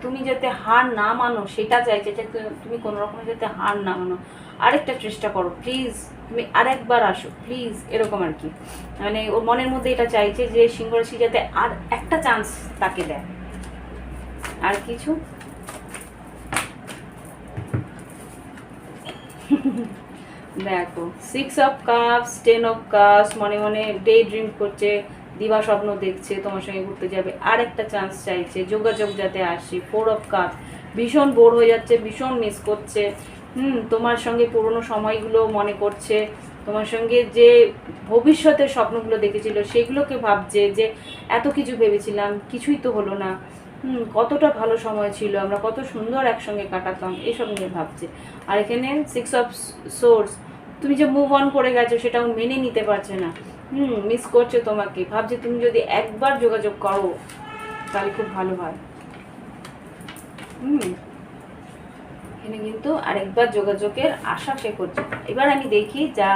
তুমি যাতে হার না মানো সেটা চাইছে, যে তুমি কোনো রকম যাতে হার না মানো, আরেকটা চেষ্টা করো প্লিজ, তুমি আরেকবার আসো প্লিজ, এরকম আর কি। মানে ওর মনের মধ্যে এটা চাইছে যে সিংহ রাশি যাতে আর একটা চান্স তাকে দেয়। আর কিছু দেখো 6 অফ কাপস, 10 অফ কাপস, মনে মনে ডে ড্রিম করছে, দিবা স্বপ্ন দেখছে, তোমার সঙ্গে ঘুরতে যাবে, আর একটা চান্স চাইছে, যোগাযোগ যাতে আসে। 4 অফ কাপস, ভীষণ বোর হয়ে যাচ্ছে, ভীষণ মিস করছে, তোমার সঙ্গে পুরনো সময়গুলো মনে করছে, তোমার সঙ্গে যে ভবিষ্যতের স্বপ্নগুলো দেখেছিল সেগুলোকে ভাবছে যে এত কিছু ভেবেছিলাম, কিছুই তো হলো না, কতটা ভালো সময় ছিল, আমরা কত সুন্দর একসঙ্গে কাটাতাম, এসব নিয়ে ভাবছে। আর এখানে 6 অফ সোর্স, তুমি যে মুভ অন করে গেছো সেটাও মেনে নিতে পারছে না, মিস করছে তোমাকে, ভাবছে তুমি যদি একবার যোগাযোগ করো তাহলে খুব ভালো হয়। এখানে কিন্তু আরেকবার যোগাযোগের আশা সে করছে। এবার আমি দেখি যা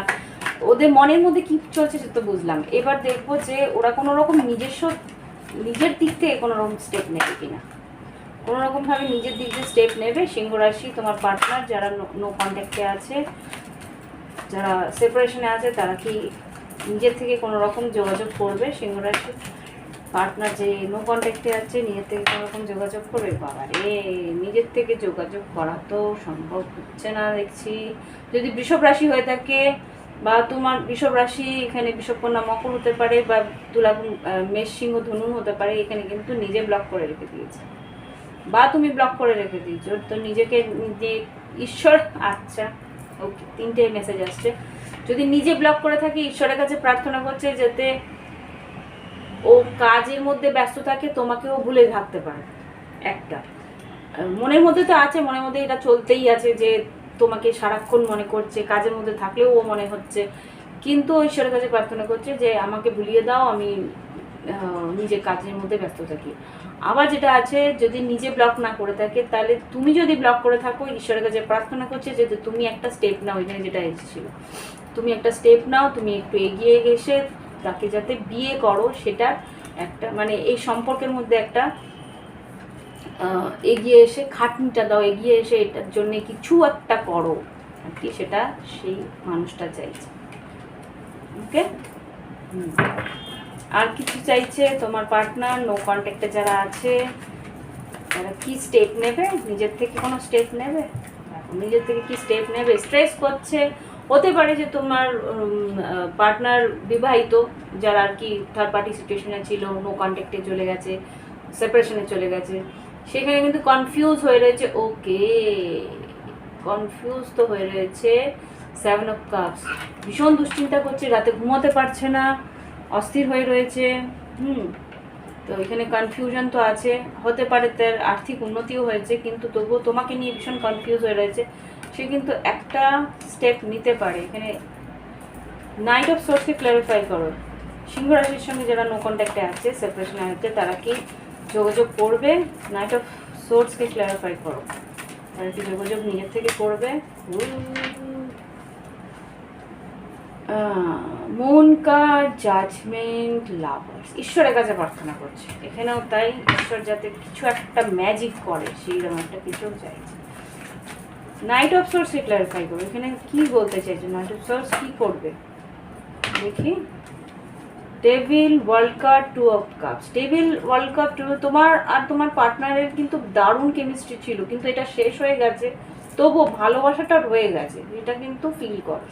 ওদের মনের মধ্যে কি চলছে সে তো বুঝলাম, এবার দেখবো যে ওরা কোনো রকম নিজের দিক থেকে কোনো রকম স্টেপ নেবে কিনা, কোনো রকমভাবে নিজের দিক দিয়ে স্টেপ নেবে। সিংহ রাশি তোমার পার্টনার যারা নো কন্ট্যাক্টে আছে, যারা সেপারেশনে আছে, তারা কি নিজের থেকে কোনো রকম যোগাযোগ করবে? সিংহ রাশি পার্টনার যে নো কন্ট্যাক্টে আছে নিজের থেকে কোনো রকম যোগাযোগ করবে? বাবা রে, নিজের থেকে যোগাযোগ করা তো সম্ভব হচ্ছে না দেখছি। যদি বৃষভ রাশি হয়ে থাকে বা তোমার বৃষভ রাশি, এখানে বৃষভকন্যা মকর হতে পারে, বা তুলা মেষ সিংহ ধনু হতে পারে, এখানে কিন্তু নিজে ব্লক করে রেখে দিয়েছে বা তুমি ব্লক করে রেখে দিয়েছো তো নিজেকে, নিজে ঈশ্বর, আচ্ছা ওকে 3টে মেসেজ আসছে। যদি নিজে ব্লক করে থাকি, ঈশ্বরের কাছে প্রার্থনা করছে যাতে ও কাজের মধ্যে ব্যস্ত থাকে, তোমাকেও ভুলে থাকতে পারে। একটা মনের মধ্যে তো আছে, মনের মধ্যে এটা চলতেই আছে যে তোমাকে সারাক্ষণ মনে করছে, কাজের মধ্যে থাকলেও ও মনে হচ্ছে, কিন্তু ঈশ্বরের কাছে প্রার্থনা করছে যে আমাকে ভুলিয়ে দাও, আমি নিজের কাজের মধ্যে ব্যস্ত থাকি। আবার যেটা আছে, যদি নিজে ব্লক না করে থাকে, তাহলে তুমি যদি ব্লক করে থাকো, ঈশ্বরের কাছে প্রার্থনা করছে যে তুমি একটা স্টেপ নাও, এখানে যেটা এসেছিল, তুমি একটা স্টেপ নাও, তুমি একটু এগিয়ে গেছে তাকে যাতে বিয়ে করো, সেটা একটা মানে এই সম্পর্কের মধ্যে একটা এগিয়ে এসে খাটনিটা দাও, এগিয়ে এসে এটার জন্য কিছু একটা করো আর কি, সেটা সেই মানুষটা চাইছে। ওকে, আর কিছু চাইছে তোমার পার্টনার নো কন্ট্যাক্টে যারা আছে, তারা কি স্টেপ নেবে? নিজের থেকে কোনো স্টেপ নেবে? নিজের থেকে কি স্টেপ নেবে? স্ট্রেস করছে, হতে পারে যে তোমার পার্টনার বিবাহিত, যারা আর কি থার্ড পার্টি সিচুয়েশনে ছিল, নো কন্ট্যাক্টে চলে গেছে, সেপারেশনে চলে গেছে, সেখানে কিন্তু কনফিউজ হয়ে রয়েছে। ওকে, কনফিউজ তো হয়ে রয়েছে। 7 অফ কাপস, ভীষণ দুশ্চিন্তা করছে, রাতে ঘুমোতে পারছে না, অস্থির হয়ে রয়েছে। তো এখানে কনফিউশন তো আছে, হতে পারে তার আর্থিক উন্নতিও হয়েছে, কিন্তু তবুও তোমাকে নিয়ে ভীষণ কনফিউজ হয়ে রয়েছে। সে কিন্তু একটা স্টেপ নিতে পারে। এখানে নাইট অফ সোর্সকে ক্ল্যারিফাই করো। সিংহ রাশির সঙ্গে যারা নো কন্ট্যাক্টে আছে, সেপারেশনে আছে, তারা কি যোগাযোগ করবে? নাইট অফ সোর্সকে ক্ল্যারিফাই করো, তারা কি যোগাযোগ নিজের থেকে করবে? Moon card, judgement, lovers. ঈশ্বরের কাছে প্রার্থনা করছে এখানেও তাই, ঈশ্বর যাতে কিছু একটা ম্যাজিক করে সেইরকম একটা কিছু চাইছে। নাইট অফ সোর্স ক্লারিফাই করবে, এখানে কি বলতে চাইছে নাইট অফ সোর্স, কি করবে দেখি। Table, world cup, two of cups. Table, world cup, তোমার আর তোমার পার্টনারের কিন্তু দারুণ কেমিস্ট্রি ছিল, কিন্তু এটা শেষ হয়ে গেছে, তবুও ভালোবাসাটা রয়ে গেছে, এটা কিন্তু ফিল করো।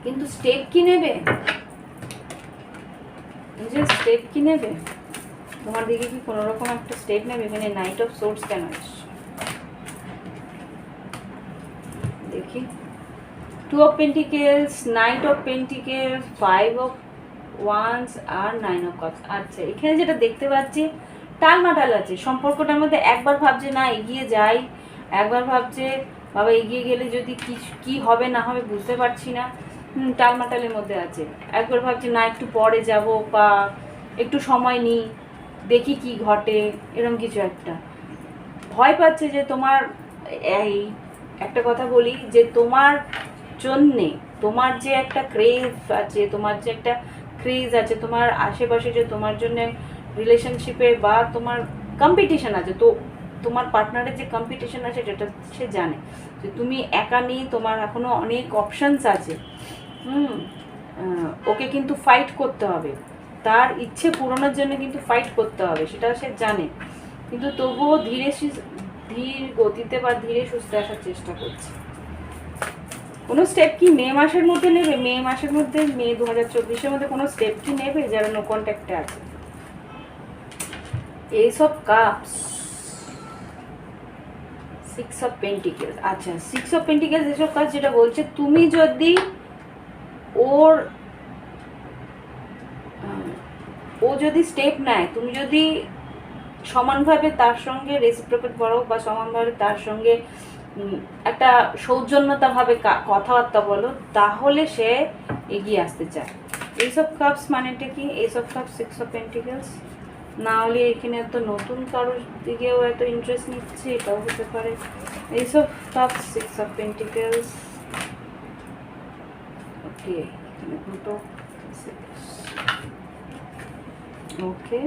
কিন্তু স্টেপ কি নেবে, যে স্টেপ কি নেবে তোমার দিকে, কি কোনো রকম একটা স্টেপ নেবে? এখানে নাইট অফ সোর্স কেন এসছে দেখি। Two of pentacles, knight of pentacles, five of wands আর নাইন অফ কাপস। আচ্ছা, এখানে যেটা দেখতে পাচ্ছি টালমাটাল আছে সম্পর্কটার মধ্যে। একবার ভাবছে না এগিয়ে যাই, একবার ভাবছে বাবা এগিয়ে গেলে যদি কি হবে না হবে বুঝতে পারছি না, টালমাটালের মধ্যে আছে। একবার ভাবছে না একটু পরে যাব, বা একটু সময় নিই দেখি কি ঘটে, এরকম কিছু একটা ভয় পাচ্ছে যে তোমার, এই একটা কথা বলি যে তোমার জন্যে, তোমার যে একটা ক্রেজ আছে, তোমার যে একটা ক্রেজ আছে তোমার আশেপাশে, যে তোমার জন্যে রিলেশনশিপে বা তোমার কম্পিটিশন আছে, তো তোমার পার্টনারের যে কম্পিটিশন আছে যেটা সে জানে যে তুমি একা নেই, তোমার এখনও অনেক অপশানস আছে। ওকে কিন্তু ফাইট করতে হবে, তার ইচ্ছে পূরণের জন্য কিন্তু ফাইট করতে হবে, সেটা সে জানে, কিন্তু তবুও ধীর গতিতে বা ধীরে সুস্থে আসার চেষ্টা করছে। কোনো স্টেপ কি মে মাসের মধ্যে নেবে? মে মাসের মধ্যে, মে 2024-এর মধ্যে কোনো স্টেপ কি নেবে যারা নো কন্ট্যাক্টে আছে? এইসব কাপস, সিক্স অফ পেন্টিকেলস। আচ্ছা, সিক্স অফ পেন্টিকেলস এসব কাজ যেটা বলছে, তুমি যদি ও যদি স্টেপ নেয়, তুমি যদি সমানভাবে তার সঙ্গে রেসিপ্রোকেট করো বা সমানভাবে তার সঙ্গে একটা সৌজন্যতাভাবে কথাবার্তা বলো, তাহলে সে এগিয়ে আসতে চায়। এইসব কাপস মানেটা কি? এইসব কাপস, সিক্স অফ পেন্টিকেলস। না হলে এখানে এত নতুন কারোর দিকেও এত ইন্টারেস্ট নিচ্ছে, এটাও হতে পারে। এইসব কাপস, সিক্স অফ পেন্টিকেলস। ওকে, এখানে দুটো, ওকে।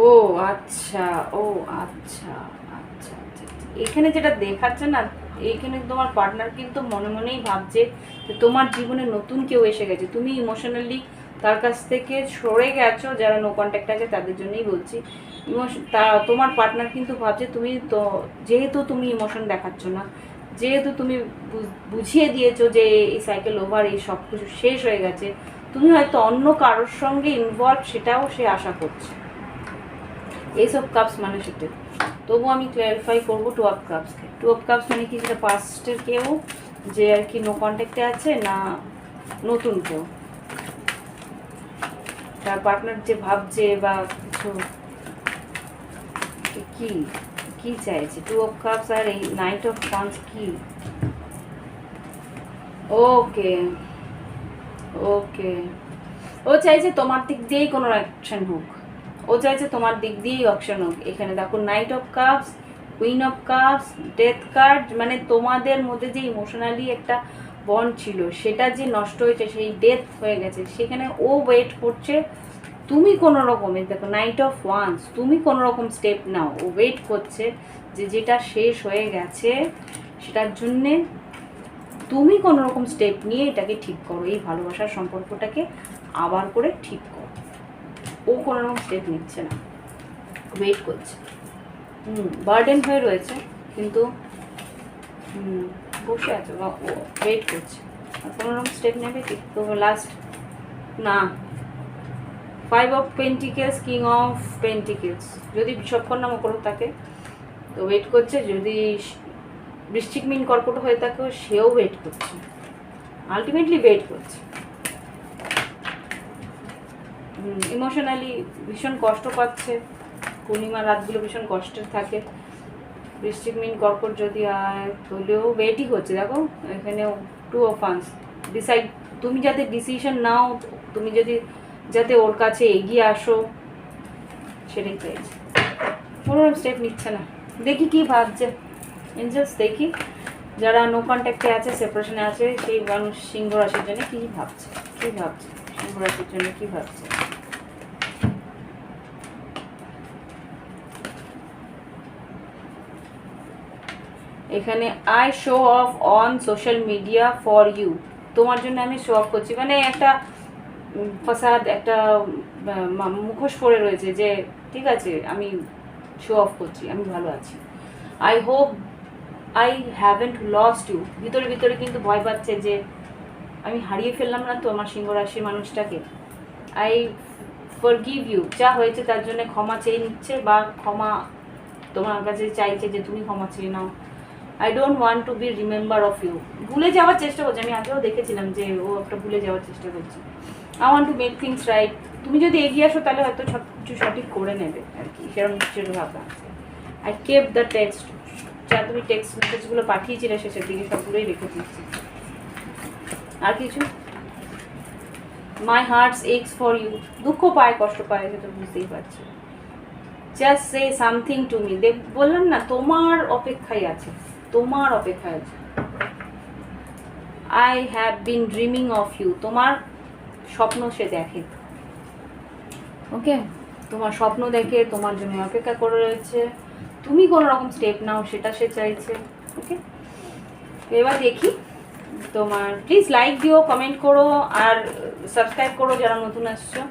ও আচ্ছা, ও আচ্ছা আচ্ছা আচ্ছা, এখানে যেটা দেখাচ্ছে না, এইখানে তোমার পার্টনার কিন্তু মনে মনেই ভাবছে যে তোমার জীবনে নতুন কেউ এসে গেছে, তুমি ইমোশনালি তার কাছ থেকে সরে গেছো। যারা নো কন্ট্যাক্ট আছে তাদের জন্যই বলছি, তোমার পার্টনার কিন্তু ভাবছে তুমি তো, যেহেতু তুমি ইমোশন দেখাচ্ছ না, যেহেতু তুমি বুঝিয়ে দিয়েছো যে এই সাইকেল ওভার, এই সব কিছু শেষ হয়ে গেছে, তুমি হয়তো অন্য কারোর সঙ্গে ইনভলভ, সেটাও সে আশা করছে। এইসব কাপস মানে সেটা। তবু আমি ক্ল্যারিফাই করবো টু অফ কাপসকে। টু অফ কাপস মানে কি, যেটা পাস্টের কেউ যে আর কি নো কন্ট্যাক্টে আছে, না নতুন কেউ তার পার্টনার যে ভাবছে বা কিছু, কি কি চাইছে? টু অফ কাপস আর এই নাইট অফ ওয়ান্স কি? ওকে ওকে, ও চাইছে তোমার দিক দিয়েই কোনো অ্যাকশন হোক, ও চাইছে তোমার দিক দিয়েই অপশন হোক। এখানে দেখো night of cups, queen of cups, death card, মানে তোমাদের মধ্যে যে ইমোশনালি একটা বন্ড ছিল সেটা যে নষ্ট হয়েছে, সেই ডেথ হয়ে গেছে, সেখানে ও ওয়েট করছে তুমি কোনো রকমের, দেখো নাইট অফ ওয়ান্স, তুমি কোনো রকম স্টেপ নাও, ও ওয়েট করছে যে যেটা শেষ হয়ে গেছে সেটার জন্যে তুমি কোনো রকম স্টেপ নিয়ে এটাকে ঠিক করো, এই ভালোবাসার সম্পর্কটাকে আবার করে ঠিক করো। ও কোনো রকম স্টেপ নিচ্ছে না, ওয়েট করছে, বার্ডেন হয়ে রয়েছে, কিন্তু বসে আছে বা ও ওয়েট করছে, আর কোনো রকম স্টেপ নেবে কি? তো লাস্ট না, five of pentacles, king of pentacles. যদি বিষবকন্যা মকর থাকে তো ওয়েট করছে, যদি বৃশ্চিক মিন কর্কট হয়ে থাকে সেও ওয়েট করছে, আলটিমেটলি ওয়েট করছে। ইমোশনালি ভীষণ কষ্ট পাচ্ছে, পূর্ণিমা রাতগুলো ভীষণ কষ্টের থাকে। বৃশ্চিক মিন কর্কট যদি আয় তাহলেও ওয়েটই করছে। দেখো এখানেও টু অফ ওয়ান্স, ডিসাইড, তুমি যাতে ডিসিশন নাও, তুমি যদি যাতে ওর কাছে এগিয়ে আসো, সেটাই চাইছে। কোনো স্টেপ নিচ্ছে না। দেখি কি ভাবছে এঞ্জেলস, দেখি যারা নো কন্ট্যাক্টে আছে, সেপারেশনে আছে, সেই মানুষ সিংহ রাশির জন্য কী ভাবছে, কী ভাবছে, সিংহ রাশির জন্য কী ভাবছে। এখানে I show off on social media for you, তোমার জন্য আমি শো অফ করছি, মানে একটা ফাসাদ, একটা মুখোশ পড়ে রয়েছে যে ঠিক আছে আমি শো অফ করছি, আমি ভালো আছি। I hope I haven't lost you, ভিতরে ভিতরে কিন্তু ভয় পাচ্ছে যে আমি হারিয়ে ফেললাম না তো আমার সিংহ রাশির মানুষটাকে। আই ফরগিভ ইউ, যা হয়েছে তার জন্য ক্ষমা চেয়ে নিচ্ছে বা ক্ষমা তোমার কাছে চাইছে যে তুমি ক্ষমা চেয়ে নাও। I don't want to be remember of you, ভুলে যাওয়ার চেষ্টা করছে, আমি আগেও দেখেছিলাম যে ও একটা ভুলে যাওয়ার চেষ্টা করছে। I want to make things right, তুমি যদি এগিয়ে আসো তাহলে হয়তো সব কিছু সঠিক করে নেবে আর কি, সেরকম কিছু ভাবনা আছে। আই কেপ দ্য টেক্সট, যা তুমি টেক্সট মেসেজগুলো পাঠিয়েছিলে শেষের দিকে সবগুলোই রেখে দিচ্ছি। আর কিছু? My hearts aches for you, দুঃখ পায়, কষ্ট পায়, সেটা বুঝতেই পারছি। Just say something to me, বললাম না তোমার অপেক্ষায় আছে, তোমার অপেক্ষায় আছে। I have been dreaming of you, তোমার স্বপ্ন সে দেখে, ওকে, তোমার স্বপ্ন দেখে তোমার জন্য অপেক্ষা করে রয়েছে, তুমি কোনো রকম স্টেপ নাও সেটা সে চাইছে, ওকে। এবার দেখি তোমার, প্লিজ লাইক দিও, কমেন্ট করো আর সাবস্ক্রাইব করো যারা নতুন আসছো,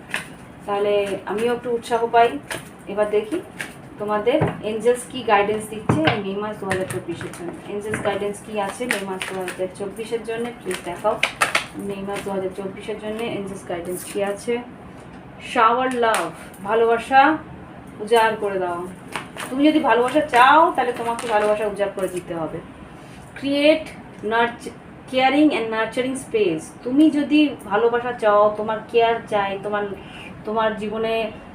তাহলে আমিও একটু উৎসাহ পাই। এবার দেখি তোমাদের এঞ্জেলস কি গাইডেন্স দিচ্ছে এই মে মাস 2024-এর জন্য। এঞ্জেলস গাইডেন্স কি আছে মে মাস 2024-এর জন্য, প্লিজ দেখাও। মে মাস 2024-এর জন্য এঞ্জেলস গাইডেন্স কি আছে। শাওয়ার লাভ, ভালোবাসা উজাড় করে দাও। তুমি যদি ভালোবাসা চাও তাহলে তোমাকে ভালোবাসা উজাড় করে দিতে হবে। Create caring and nurturing space, তুমি যদি ভালোবাসা চাও, তোমার কেয়ার চাই, তোমার জীবনে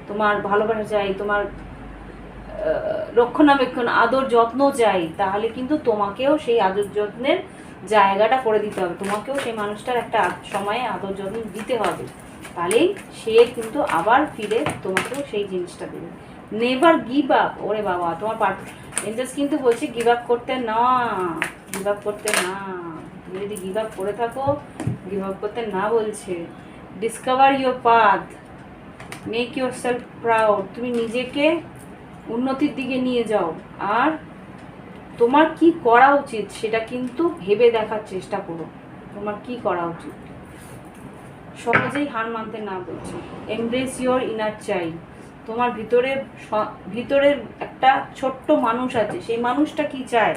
তোমার ভালোবাসা চাই, তোমার রক্ষণাবেক্ষণ, আদর যত্ন চাই, তাহলে কিন্তু তোমাকেও সেই আদর যত্নের জায়গাটা করে দিতে হবে, তোমাকেও সেই মানুষটার একটা সময়ে আদর যত্ন দিতে হবে, তাহলেই সে কিন্তু আবার ফিরে তোমাকেও সেই জিনিসটা দেবে। নেভার গিভ আপ, ওরে বাবা তোমার এঞ্জেলস কিন্তু বলছে গিভ আপ করতে না, গিভ আপ করতে না, তুমি যদি গিভ আপ করে থাকো, গিভ আপ করতে না বলছে। Discover your path, make your self proud, তুমি নিজেকে উন্নতির দিকে নিয়ে যাও, আর তোমার কি করা উচিত সেটা কিন্তু ভেবে দেখার চেষ্টা করো, তোমার কি করা উচিত। সহজেই হার মানতে না বলছি। এমব্রেস ইয়োর ইনার চাইল্ড, তোমার ভিতরের একটা ছোট্ট মানুষ আছে, সেই মানুষটা কি চায়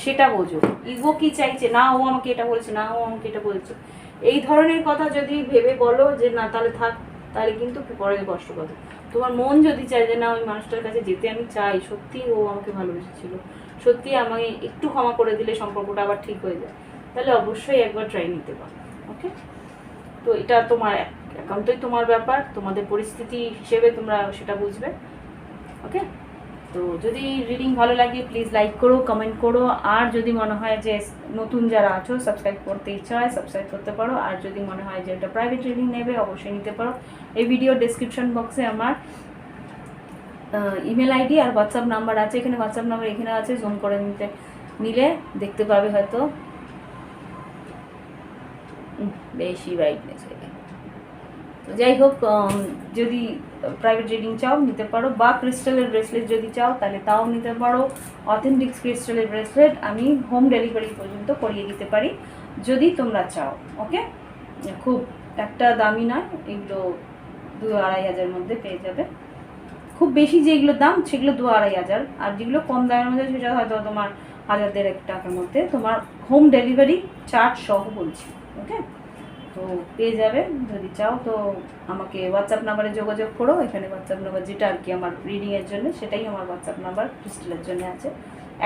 সেটা বোঝো। ইগো কি চাইছে, না ও আমাকে এটা বলেছে, না ও আমাকে এটা বলেছে, এই ধরনের কথা যদি ভেবে বলো যে না তাহলে থাক, তাহলে কিন্তু পরে কষ্ট পাবে। তোমার মন যদি চায় যে না ওই মানুষটার কাছে যেতে আমি চাই, সত্যি ও আমাকে ভালোবেসেছিল, সত্যি আমাকে একটু ক্ষমা করে দিলে সম্পর্কটা আবার ঠিক হয়ে যায়, তাহলে অবশ্যই একবার ট্রাই নিতে পারো, ওকে। তো এটা তোমার একান্তই তোমার ব্যাপার, তোমাদের পরিস্থিতি হিসেবে তোমরা সেটা বুঝবে, ওকে। তো যদি রিডিং ভালো লাগে প্লিজ লাইক করো, কমেন্ট করো, আর যদি মনে হয় যে নতুন যারা আছো সাবস্ক্রাইব করতে ইচ্ছা হয় সাবস্ক্রাইব করতে পারো, আর যদি মনে হয় যে এটা প্রাইভেট রিডিং নেবে অবশ্যই নিতে পারো। এই ভিডিও ডেসক্রিপশন বক্সে আমার ইমেল আইডি আর হোয়াটসঅ্যাপ নাম্বার আছে, এখানে হোয়াটসঅ্যাপ নাম্বার এখানে আছে, জুম করে নিলে দেখতে পাবে হয়তো বেশি ব্রাইটনেস হয়ে যায়। তো যাই হোক, যদি প্রাইভেট রিডিং চাও নিতে পারো, বা ক্রিস্টালের ব্রেসলেট যদি চাও তাহলে তাও নিতে পারো। অথেন্টিক ক্রিস্টালের ব্রেসলেট আমি হোম ডেলিভারি পর্যন্ত করিয়ে দিতে পারি যদি তোমরা চাও, ওকে। খুব একটা দামি নয়, এগুলো 2-2.5 হাজারের মধ্যে পেয়ে যাবে। খুব বেশি যেগুলো দাম সেগুলো 2-2.5 হাজার, আর যেগুলো কম দামের মধ্যে সেটা হয়তো তোমার 1,000-1,500 টাকার মধ্যে, তোমার হোম ডেলিভারি চার্জ সহ বলছি, ওকে। তো পেয়ে যাবে যদি চাও। তো আমাকে হোয়াটসঅ্যাপ নাম্বারে যোগাযোগ করো, এখানে হোয়াটসঅ্যাপ নাম্বার যেটা আর কি আমার রিডিংয়ের জন্য সেটাই আমার হোয়াটসঅ্যাপ নাম্বার, ক্রিস্টালের জন্য আছে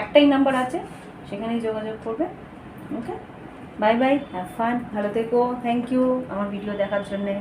একটাই নাম্বার আছে, সেখানেই যোগাযোগ করবে, ওকে। বাই বাই, হ্যাভ ফান, ভালো থেকো, থ্যাংক ইউ আমার ভিডিও দেখার জন্যে।